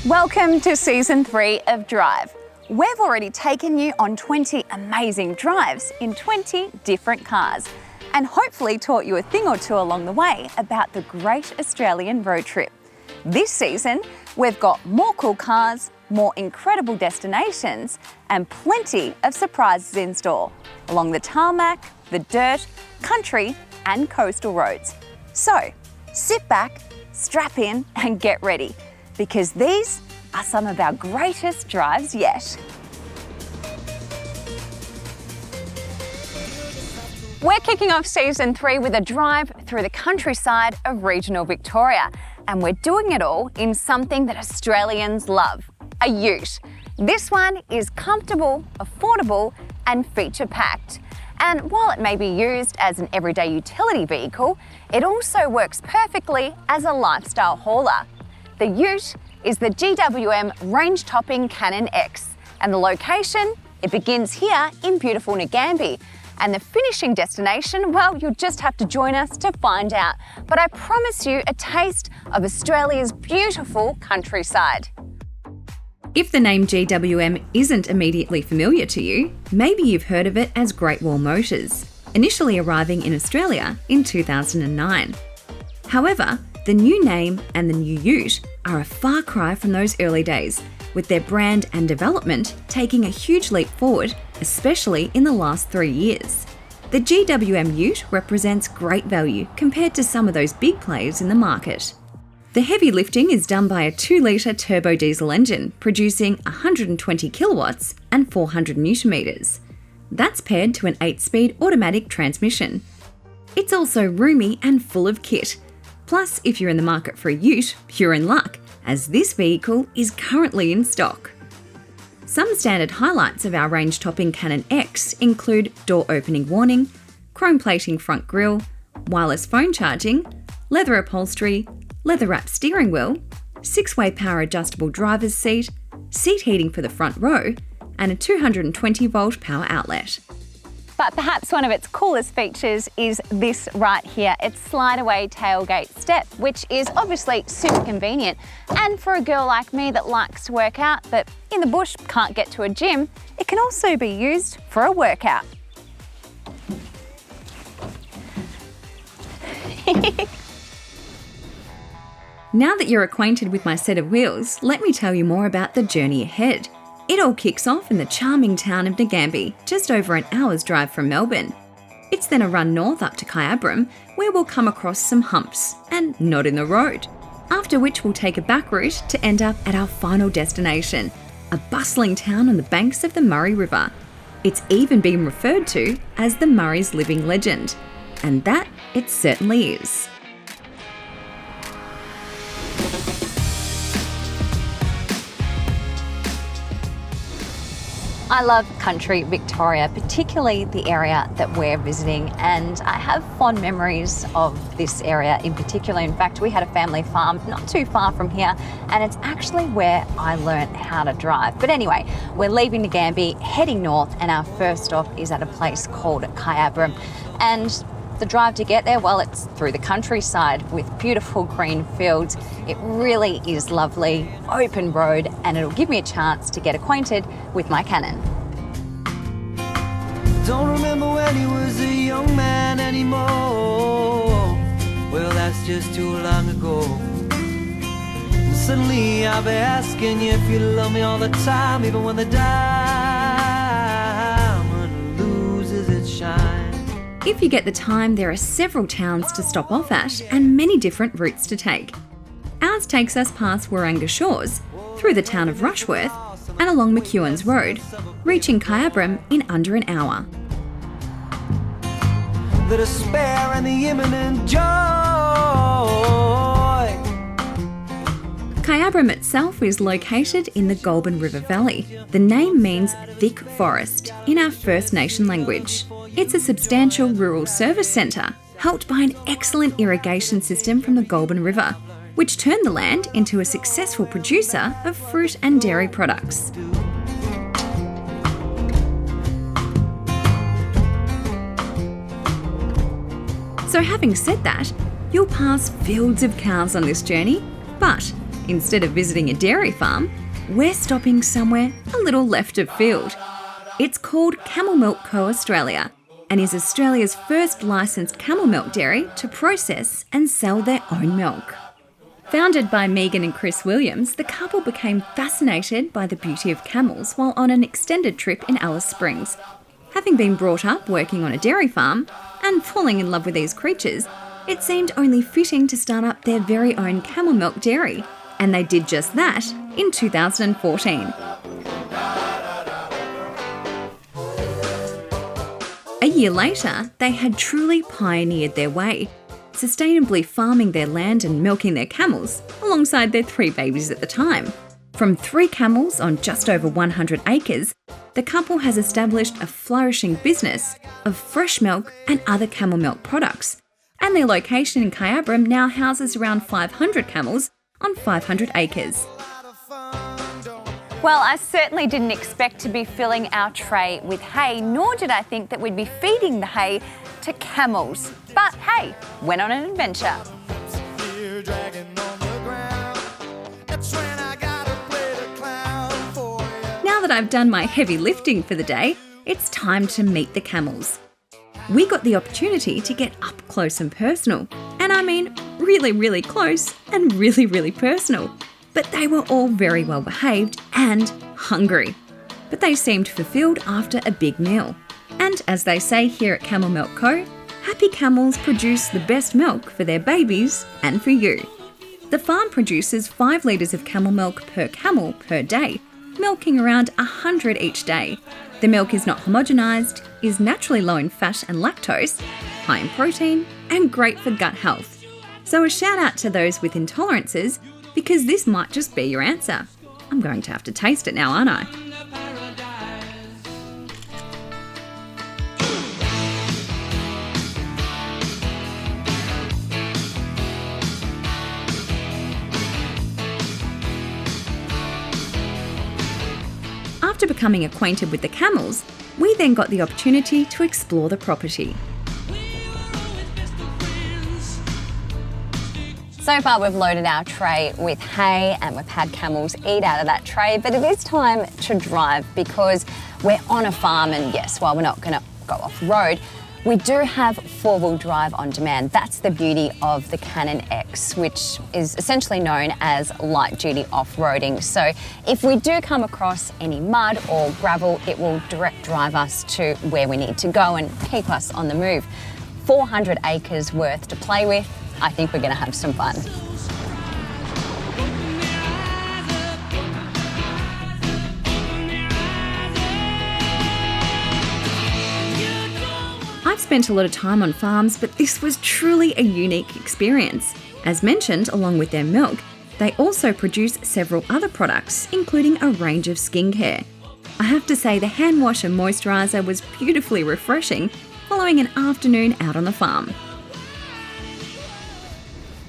Welcome to Season 3 of Drive. We've already taken you on 20 amazing drives in 20 different cars and hopefully taught you a thing or two along the way about the great Australian road trip. This season, we've got more cool cars, more incredible destinations and plenty of surprises in store along the tarmac, the dirt, country and coastal roads. So sit back, strap in and get ready, because these are some of our greatest drives yet. We're kicking off Season 3 with a drive through the countryside of regional Victoria, and we're doing it all in something that Australians love, a ute. This one is comfortable, affordable and feature-packed. And while it may be used as an everyday utility vehicle, it also works perfectly as a lifestyle hauler. The ute is the GWM range-topping Cannon-X, and the location, it begins here in beautiful Ngambie. And the finishing destination, well, you'll just have to join us to find out. But I promise you a taste of Australia's beautiful countryside. If the name GWM isn't immediately familiar to you, maybe you've heard of it as Great Wall Motors, initially arriving in Australia in 2009. However, the new name and the new ute are a far cry from those early days, with their brand and development taking a huge leap forward, especially in the last 3 years. The GWM ute represents great value compared to some of those big players in the market. The heavy lifting is done by a 2-litre turbo diesel engine, producing 120 kilowatts and 400 newton meters. That's paired to an 8-speed automatic transmission. It's also roomy and full of kit. Plus, if you're in the market for a ute, you're in luck, as this vehicle is currently in stock. Some standard highlights of our range-topping Cannon-X include door opening warning, chrome plating front grille, wireless phone charging, leather upholstery, leather-wrapped steering wheel, 6-way power adjustable driver's seat, seat heating for the front row, and a 220-volt power outlet. But perhaps one of its coolest features is this right here, its slide-away tailgate step, which is obviously super convenient. And for a girl like me that likes to work out but in the bush can't get to a gym, it can also be used for a workout. Now that you're acquainted with my set of wheels, let me tell you more about the journey ahead. It all kicks off in the charming town of Ngambie, just over an hour's drive from Melbourne. It's then a run north up to Kyabram, where we'll come across some humps, and not in the road. After which we'll take a back route to end up at our final destination, a bustling town on the banks of the Murray River. It's even been referred to as the Murray's living legend. And that it certainly is. I love country Victoria, particularly the area that we're visiting, and I have fond memories of this area in particular. In fact, we had a family farm not too far from here, and it's actually where I learnt how to drive. But anyway, we're leaving Ngambie, heading north, and our first stop is at a place called Kyabram. And the drive to get there, well, it's through the countryside with beautiful green fields. It really is lovely, open road, and it'll give me a chance to get acquainted with my Cannon. Don't remember when he was a young man anymore. Well, that's just too long ago. And suddenly I'll be asking you if you love me all the time, even when the diamond loses its shine. If you get the time, there are several towns to stop off at and many different routes to take. Ours takes us past Waranga Shores, through the town of Rushworth, and along McEwen's Road, reaching Kyabram in under an hour. The despair and the imminent joy. Kyabram itself is located in the Goulburn River Valley. The name means thick forest in our First Nation language. It's a substantial rural service centre, helped by an excellent irrigation system from the Goulburn River, which turned the land into a successful producer of fruit and dairy products. So having said that, you'll pass fields of cows on this journey, but Instead of visiting a dairy farm, we're stopping somewhere a little left of field. It's called Camel Milk Co Australia and is Australia's first licensed camel milk dairy to process and sell their own milk. Founded by Megan and Chris Williams, the couple became fascinated by the beauty of camels while on an extended trip in Alice Springs. Having been brought up working on a dairy farm and falling in love with these creatures, it seemed only fitting to start up their very own camel milk dairy, and they did just that in 2014. A year later, they had truly pioneered their way, sustainably farming their land and milking their camels alongside their 3 babies at the time. From 3 camels on just over 100 acres, the couple has established a flourishing business of fresh milk and other camel milk products, and their location in Kyabram now houses around 500 camels on 500 acres. Well, I certainly didn't expect to be filling our tray with hay, nor did I think that we'd be feeding the hay to camels. But hey, went on an adventure. Now that I've done my heavy lifting for the day, it's time to meet the camels. We got the opportunity to get up close and personal. And I mean really, really close and really, really personal. But they were all very well behaved and hungry. But they seemed fulfilled after a big meal. And as they say here at Camel Milk Co, happy camels produce the best milk for their babies and for you. The farm produces 5 litres of camel milk per camel per day, milking around 100 each day. The milk is not homogenised, is naturally low in fat and lactose, high in protein, and great for gut health. So a shout out to those with intolerances, because this might just be your answer. I'm going to have to taste it now, aren't I? After becoming acquainted with the camels, we then got the opportunity to explore the property. So far we've loaded our tray with hay and we've had camels eat out of that tray, but it is time to drive because we're on a farm, and yes, while we're not going to go off-road, we do have 4-wheel drive on demand. That's the beauty of the Cannon-X, which is essentially known as light-duty off-roading. So if we do come across any mud or gravel, it will direct drive us to where we need to go and keep us on the move. 400 acres worth to play with. I think we're going to have some fun. I've spent a lot of time on farms, but this was truly a unique experience. As mentioned, along with their milk, they also produce several other products, including a range of skincare. I have to say the hand wash and moisturiser was beautifully refreshing following an afternoon out on the farm.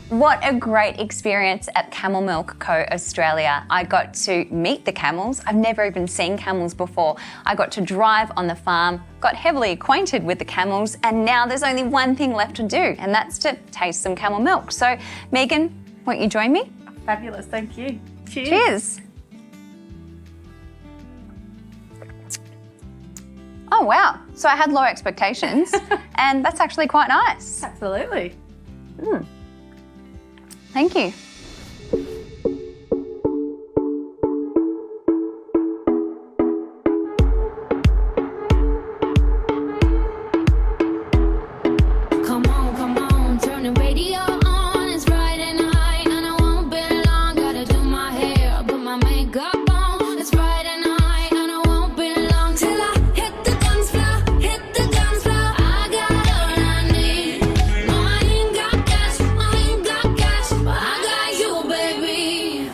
What a great experience at Camel Milk Co Australia. I got to meet the camels. I've never even seen camels before. I got to drive on the farm, got heavily acquainted with the camels, and now there's only one thing left to do, and that's to taste some camel milk. So, Megan, won't you join me? Fabulous, thank you. Cheers. Cheers. Oh, wow. So I had low expectations, and that's actually quite nice. Absolutely. Thank you. Come on, turn the radio on. It's Friday night and I won't be long. Gotta do my hair, put my makeup on. It's Friday night and I won't be long till I hit the dance floor, hit the dance floor. I got all I need. No, I ain't got cash, but I got you, baby.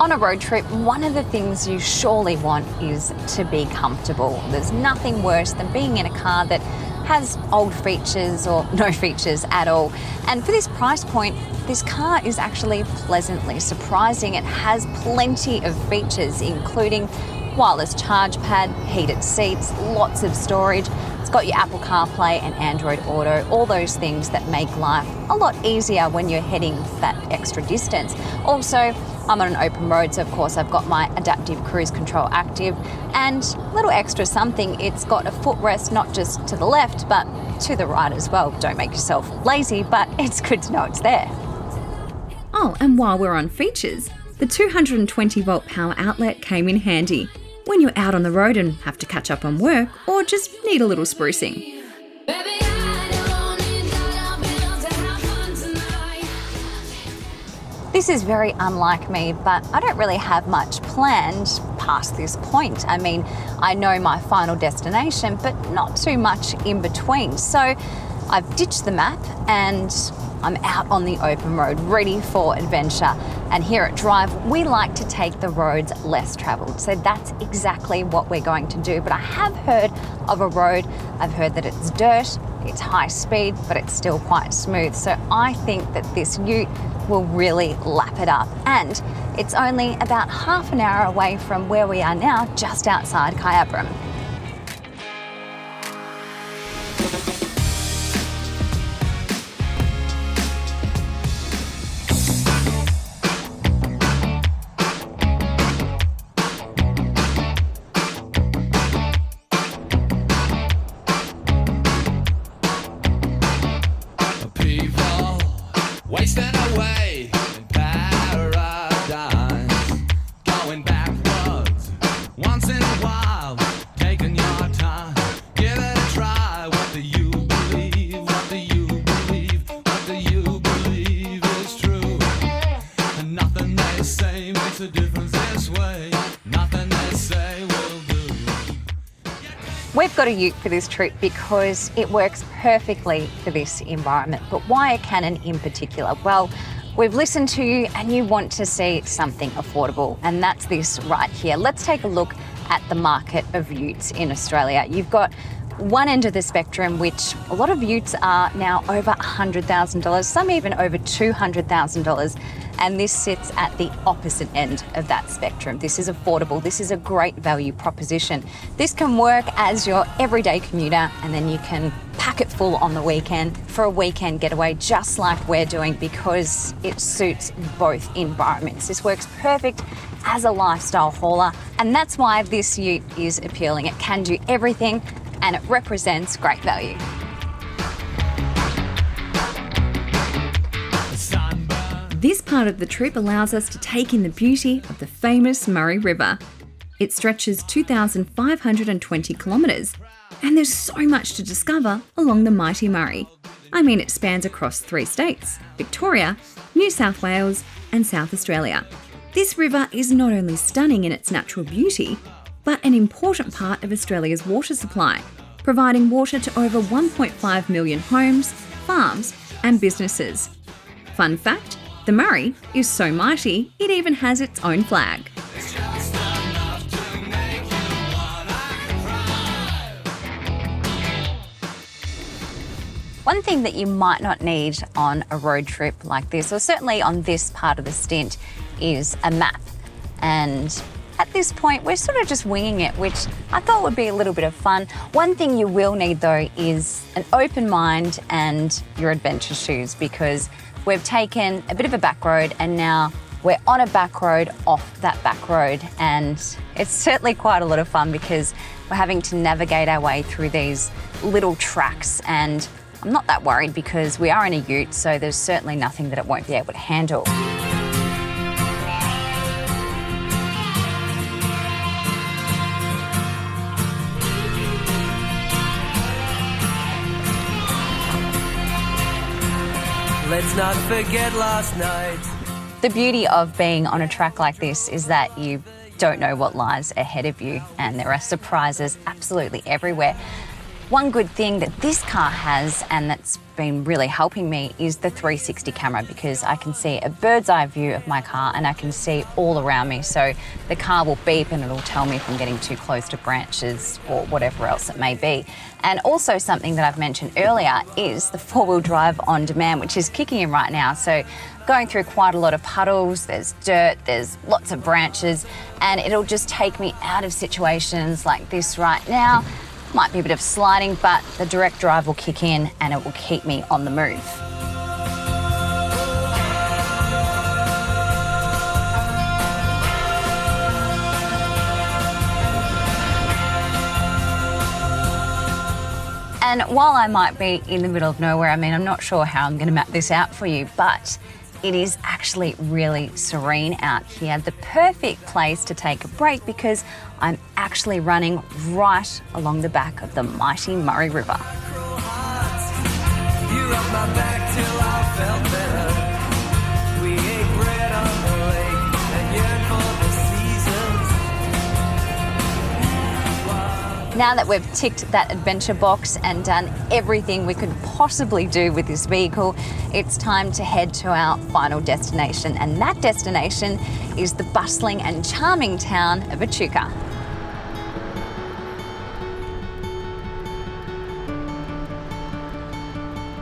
On a road trip, one of the things you surely want is to be comfortable. There's nothing worse than being in a car that has old features or no features at all. And for this price point, this car is actually pleasantly surprising. It has plenty of features, including wireless charge pad, heated seats, lots of storage. It's got your Apple CarPlay and Android Auto, all those things that make life a lot easier when you're heading that extra distance. Also, I'm on an open road, so of course I've got my adaptive cruise control active, and a little extra something, it's got a footrest not just to the left, but to the right as well. Don't make yourself lazy, but it's good to know it's there. Oh, and while we're on features, the 220 volt power outlet came in handy when you're out on the road and have to catch up on work or just need a little sprucing. Baby, I don't need dollar bills to have fun tonight. This is very unlike me, but I don't really have much planned past this point. I mean, I know my final destination, but not too much in between. So I've ditched the map and I'm out on the open road, ready for adventure. And here at Drive, we like to take the roads less travelled. So that's exactly what we're going to do. But I have heard of a road, I've heard that it's dirt, it's high speed, but it's still quite smooth. So I think that this ute will really lap it up. And it's only about half an hour away from where we are now, just outside Kyabram. People wasting away in paradise, going backwards once in a while, taking your time, give it a try. What do you believe? What do you believe? What do you believe is true? And nothing they say makes a difference this way. Nothing they say will do. We've got a ute for this trip because it works perfectly for this environment. But why a Cannon in particular? Well, we've listened to you and you want to see something affordable, and that's this right here. Let's take a look at the market of utes in Australia. You've got one end of the spectrum, which a lot of utes are now over $100,000, some even over $200,000. And this sits at the opposite end of that spectrum. This is affordable. This is a great value proposition. This can work as your everyday commuter, and then you can pack it full on the weekend for a weekend getaway, just like we're doing, because it suits both environments. This works perfect as a lifestyle hauler, and that's why this ute is appealing. It can do everything, and it represents great value. This part of the trip allows us to take in the beauty of the famous Murray River. It stretches 2,520 kilometres, and there's so much to discover along the mighty Murray. I mean, it spans across 3 states, Victoria, New South Wales and South Australia. This river is not only stunning in its natural beauty, but an important part of Australia's water supply, providing water to over 1.5 million homes, farms and businesses. Fun fact, the Murray is so mighty, it even has its own flag. One thing that you might not need on a road trip like this, or certainly on this part of the stint, is a map. And at this point, we're sort of just winging it, which I thought would be a little bit of fun. One thing you will need though is an open mind and your adventure shoes, because we've taken a bit of a back road and now we're on a back road off that back road, and it's certainly quite a lot of fun because we're having to navigate our way through these little tracks, and I'm not that worried because we are in a ute, so there's certainly nothing that it won't be able to handle. Let's not forget last night. The beauty of being on a track like this is that you don't know what lies ahead of you, and there are surprises absolutely everywhere. One good thing that this car has, and that's been really helping me, is the 360 camera, because I can see a bird's eye view of my car and I can see all around me. So the car will beep and it'll tell me if I'm getting too close to branches or whatever else it may be. And also something that I've mentioned earlier is the 4-wheel drive on demand, which is kicking in right now. So going through quite a lot of puddles, there's dirt, there's lots of branches, and it'll just take me out of situations like this right now. Might be a bit of sliding, but the direct drive will kick in and it will keep me on the move. And while I might be in the middle of nowhere, I mean, I'm not sure how I'm going to map this out for you, but it is actually really serene out here. The perfect place to take a break because I'm actually running right along the back of the mighty Murray River. You rubbed my back till I felt better. We ate bread on the lake and yearned for the seasons. Now that we've ticked that adventure box and done everything we could possibly do with this vehicle, it's time to head to our final destination. And that destination is the bustling and charming town of Echuca.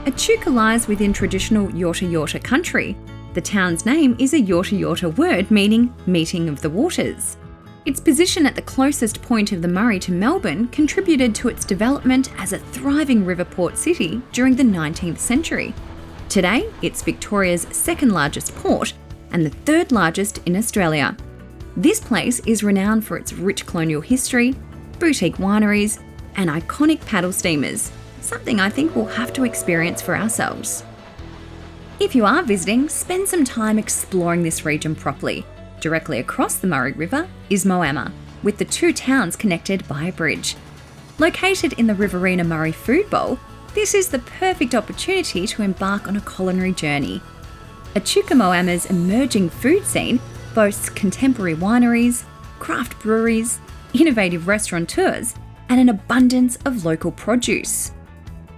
Echuca lies within traditional Yorta Yorta country. The town's name is a Yorta Yorta word meaning meeting of the waters. Its position at the closest point of the Murray to Melbourne contributed to its development as a thriving river port city during the 19th century. Today, it's Victoria's second largest port and the third largest in Australia. This place is renowned for its rich colonial history, boutique wineries, and iconic paddle steamers, something I think we'll have to experience for ourselves. If you are visiting, spend some time exploring this region properly. Directly across the Murray River is Moama, with the two towns connected by a bridge. Located in the Riverina Murray Food Bowl, this is the perfect opportunity to embark on a culinary journey. Echuca Moama's emerging food scene boasts contemporary wineries, craft breweries, innovative restaurateurs, and an abundance of local produce.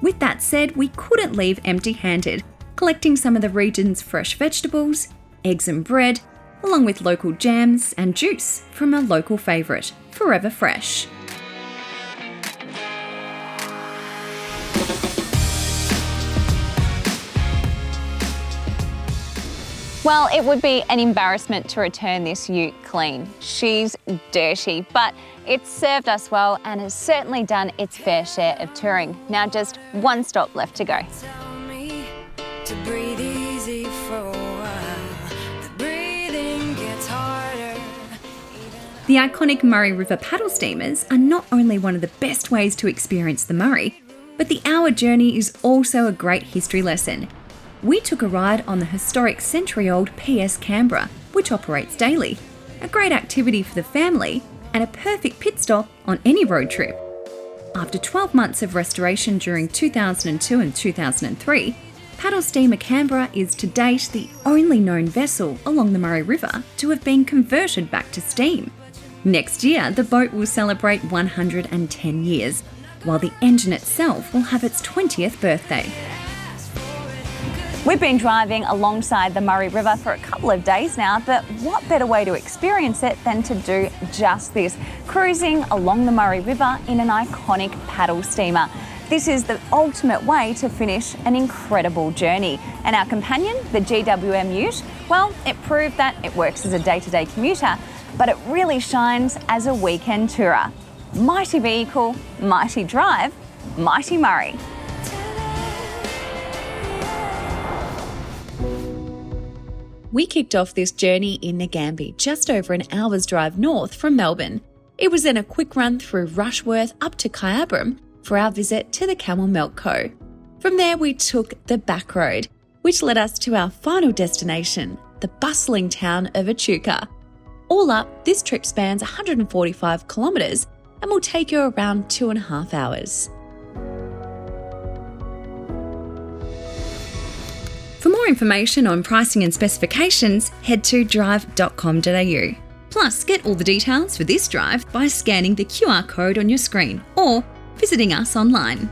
With that said, we couldn't leave empty-handed, collecting some of the region's fresh vegetables, eggs and bread, along with local jams and juice from our local favourite, Forever Fresh. Well, it would be an embarrassment to return this ute clean. She's dirty, but it's served us well and has certainly done its fair share of touring. Now just one stop left to go. Tell me to breathe easy for a while. The breathing gets harder. The iconic Murray River paddle steamers are not only one of the best ways to experience the Murray, but the hour journey is also a great history lesson. We took a ride on the historic century-old PS Canberra, which operates daily, a great activity for the family and a perfect pit stop on any road trip. After 12 months of restoration during 2002 and 2003, Paddle Steamer Canberra is to date the only known vessel along the Murray River to have been converted back to steam. Next year, the boat will celebrate 110 years, while the engine itself will have its 20th birthday. We've been driving alongside the Murray River for a couple of days now, but what better way to experience it than to do just this, cruising along the Murray River in an iconic paddle steamer. This is the ultimate way to finish an incredible journey. And our companion, the GWM Ute, well, it proved that it works as a day-to-day commuter, but it really shines as a weekend tourer. Mighty vehicle, mighty drive, mighty Murray. We kicked off this journey in Nagambie, just over an hour's drive north from Melbourne. It was then a quick run through Rushworth up to Kyabram for our visit to the Camel Milk Co. From there we took the back road, which led us to our final destination, the bustling town of Echuca. All up, this trip spans 145 kilometres and will take you around 2.5 hours. For more information on pricing and specifications, head to drive.com.au. Plus, get all the details for this drive by scanning the QR code on your screen or visiting us online.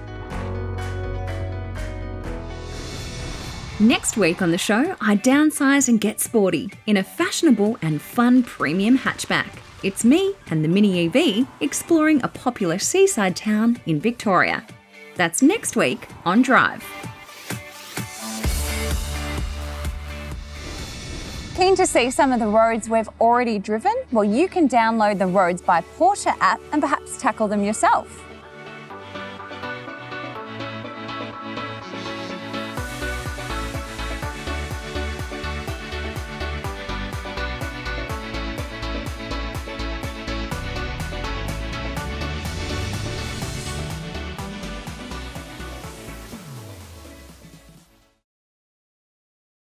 Next week on the show, I downsize and get sporty in a fashionable and fun premium hatchback. It's me and the Mini EV exploring a popular seaside town in Victoria. That's next week on Drive. Keen to see some of the roads we've already driven? Well, you can download the Roads by Porter app and perhaps tackle them yourself.